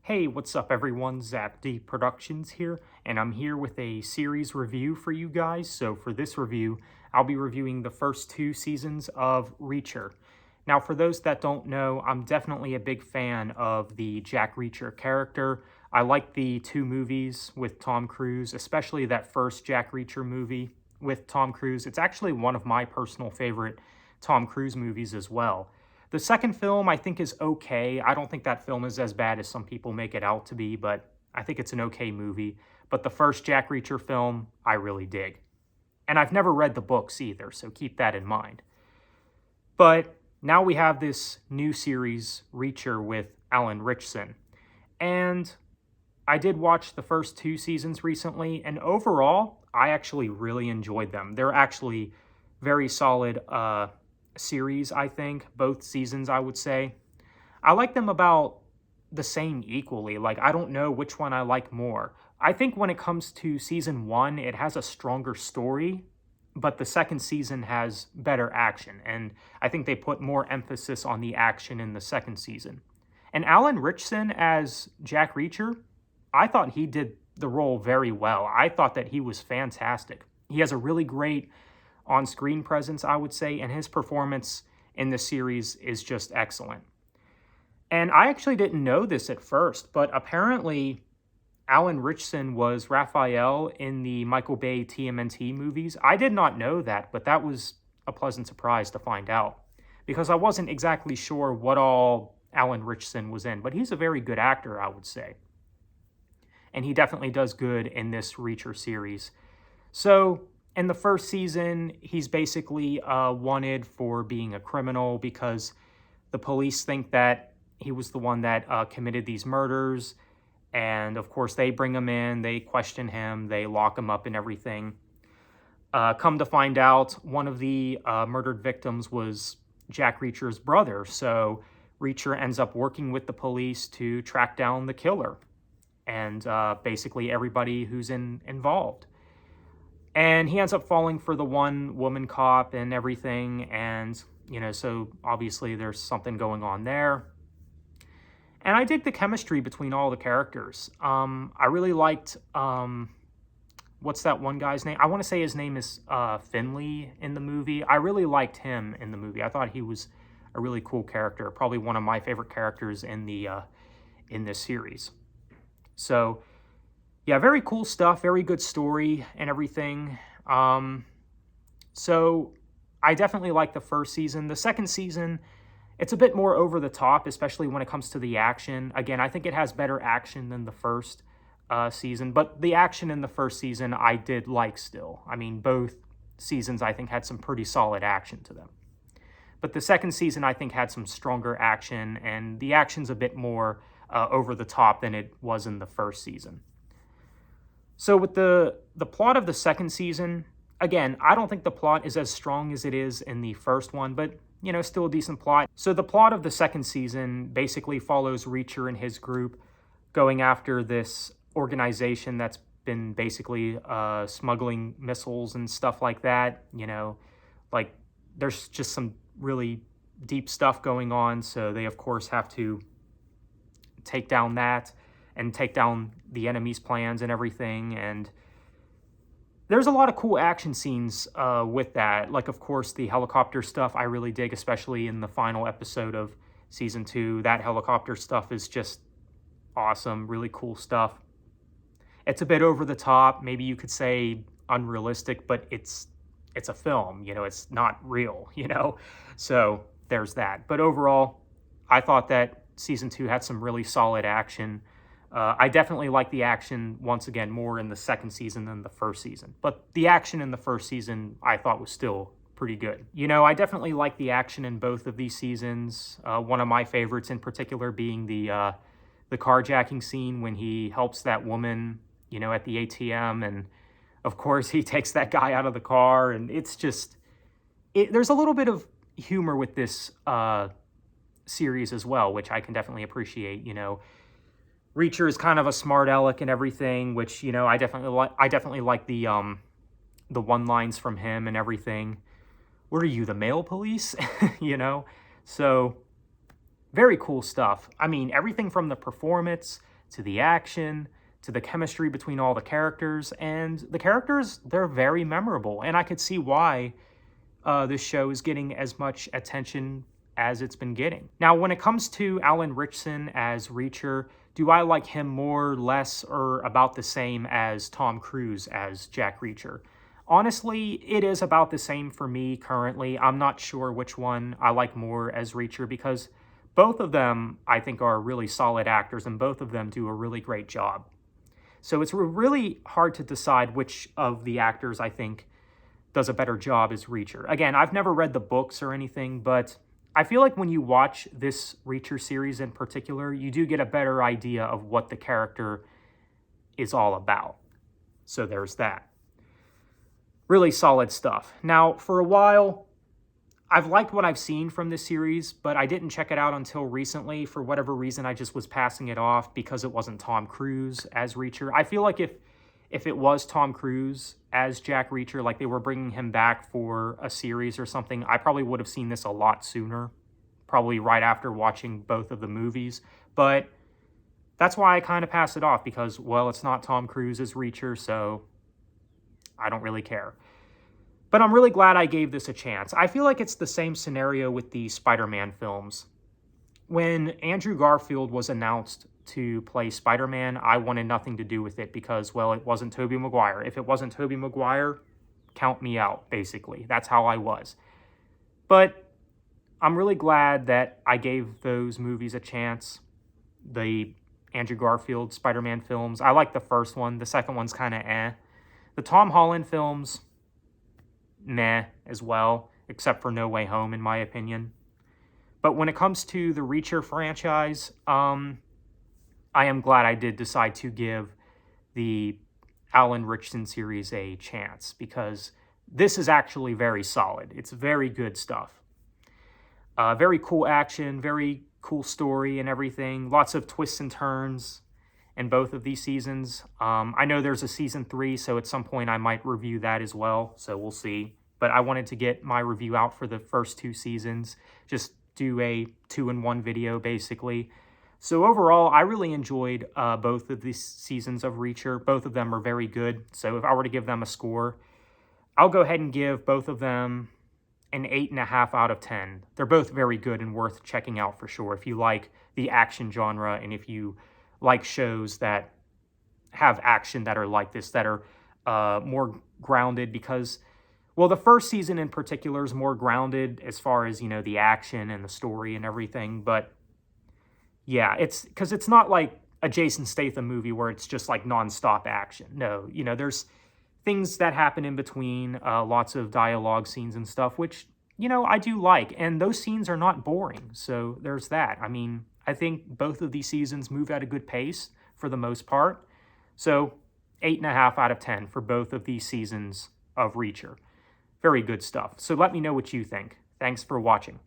Hey, what's up everyone? Zach D Productions here, and I'm here with a series review for you guys. So for this review, I'll be reviewing the first two seasons of Reacher. Now, for those that don't know, I'm definitely a big fan of the Jack Reacher character. I like the two movies with Tom Cruise, especially that first Jack Reacher movie with Tom Cruise. It's actually one of my personal favorite Tom Cruise movies as well. The second film I think is okay. I don't think that film is as bad as some people make it out to be, but I think it's an okay movie. But the first Jack Reacher film, I really dig. And I've never read the books either, so keep that in mind. But now we have this new series, Reacher, with Alan Ritchson. And I did watch the first two seasons recently, and overall, I actually really enjoyed them. They're actually very solid series, I think. Both seasons, I would say. I like them about the same equally. Like, I don't know which one I like more. I think when it comes to season one, it has a stronger story, but the second season has better action. And I think they put more emphasis on the action in the second season. And Alan Ritchson as Jack Reacher, I thought he did the role very well. I thought that he was fantastic. He has a really great on-screen presence, I would say, and his performance in this series is just excellent. And I actually didn't know this at first, but apparently Alan Ritchson was Raphael in the Michael Bay TMNT movies. I did not know that, but that was a pleasant surprise to find out, because I wasn't exactly sure what all Alan Ritchson was in, but he's a very good actor, I would say. And he definitely does good in this Reacher series. So in the first season, he's basically wanted for being a criminal because the police think that he was the one that committed these murders. And of course, they bring him in, they question him, they lock him up and everything. Come to find out, one of the murdered victims was Jack Reacher's brother. So Reacher ends up working with the police to track down the killer and basically everybody who's involved. And he ends up falling for the one woman cop and everything. And, so obviously there's something going on there. And I dig the chemistry between all the characters. I really liked, what's that one guy's name? I want to say his name is Finley in the movie. I really liked him in the movie. I thought he was a really cool character. Probably one of my favorite characters in this series. So, yeah, very cool stuff, very good story and everything. So I definitely like the first season. The second season, it's a bit more over the top, especially when it comes to the action. Again, I think it has better action than the first season, but the action in the first season I did like still. I mean, both seasons I think had some pretty solid action to them. But the second season I think had some stronger action, and the action's a bit more over the top than it was in the first season. So with the plot of the second season, again, I don't think the plot is as strong as it is in the first one, but, still a decent plot. So the plot of the second season basically follows Reacher and his group going after this organization that's been basically smuggling missiles and stuff like that. Like there's just some really deep stuff going on, so they, of course, have to take down that and take down the enemy's plans and everything. And there's a lot of cool action scenes with that. Like, of course, the helicopter stuff I really dig, especially in the final episode of season 2. That helicopter stuff is just awesome, really cool stuff. It's a bit over the top, maybe you could say unrealistic, but it's a film, it's not real, So there's that. But overall, I thought that season 2 had some really solid action. I definitely like the action, once again, more in the second season than the first season. But the action in the first season, I thought, was still pretty good. I definitely like the action in both of these seasons. One of my favorites in particular being the carjacking scene when he helps that woman, at the ATM. And, of course, he takes that guy out of the car. And it's just, there's a little bit of humor with this series as well, which I can definitely appreciate, Reacher is kind of a smart aleck and everything, which, I definitely like the one lines from him and everything. What are you, the male police? So very cool stuff. I mean, everything from the performance to the action, to the chemistry between all the characters. And the characters, they're very memorable. And I could see why this show is getting as much attention as it's been getting. Now, when it comes to Alan Ritchson as Reacher, do I like him more, less, or about the same as Tom Cruise as Jack Reacher? Honestly, it is about the same for me currently. I'm not sure which one I like more as Reacher because both of them, I think, are really solid actors and both of them do a really great job. So it's really hard to decide which of the actors I think does a better job as Reacher. Again, I've never read the books or anything, but I feel like when you watch this Reacher series in particular, you do get a better idea of what the character is all about. So there's that. Really solid stuff. Now, for a while, I've liked what I've seen from this series, but I didn't check it out until recently. For whatever reason, I just was passing it off because it wasn't Tom Cruise as Reacher. I feel like if it was Tom Cruise as Jack Reacher, like they were bringing him back for a series or something, I probably would have seen this a lot sooner, probably right after watching both of the movies. But that's why I kind of passed it off because, well, it's not Tom Cruise as Reacher, so I don't really care. But I'm really glad I gave this a chance. I feel like it's the same scenario with the Spider-Man films. When Andrew Garfield was announced to play Spider-Man, I wanted nothing to do with it because, well, it wasn't Tobey Maguire. If it wasn't Tobey Maguire, count me out, basically. That's how I was. But I'm really glad that I gave those movies a chance. The Andrew Garfield Spider-Man films, I like the first one. The second one's kind of eh. The Tom Holland films, meh as well, except for No Way Home, in my opinion. But when it comes to the Reacher franchise, I am glad I did decide to give the Alan Ritchson series a chance because this is actually very solid. It's very good stuff. Very cool action, very cool story and everything. Lots of twists and turns in both of these seasons. I know there's a season 3, so at some point I might review that as well, so we'll see. But I wanted to get my review out for the first 2 seasons, just do a 2-in-1 video, basically. So overall, I really enjoyed both of these seasons of Reacher. Both of them are very good, so if I were to give them a score, I'll go ahead and give both of them an 8.5 out of 10. They're both very good and worth checking out for sure if you like the action genre and if you like shows that have action that are like this, that are more grounded because, well, the first season in particular is more grounded as far as, you know, the action and the story and everything. But yeah, it's because it's not like a Jason Statham movie where it's just like nonstop action. No, you know, there's things that happen in between, lots of dialogue scenes and stuff, which, you know, I do like. And those scenes are not boring. So there's that. I mean, I think both of these seasons move at a good pace for the most part. So 8.5 out of 10 for both of these seasons of Reacher. Very good stuff. So let me know what you think. Thanks for watching.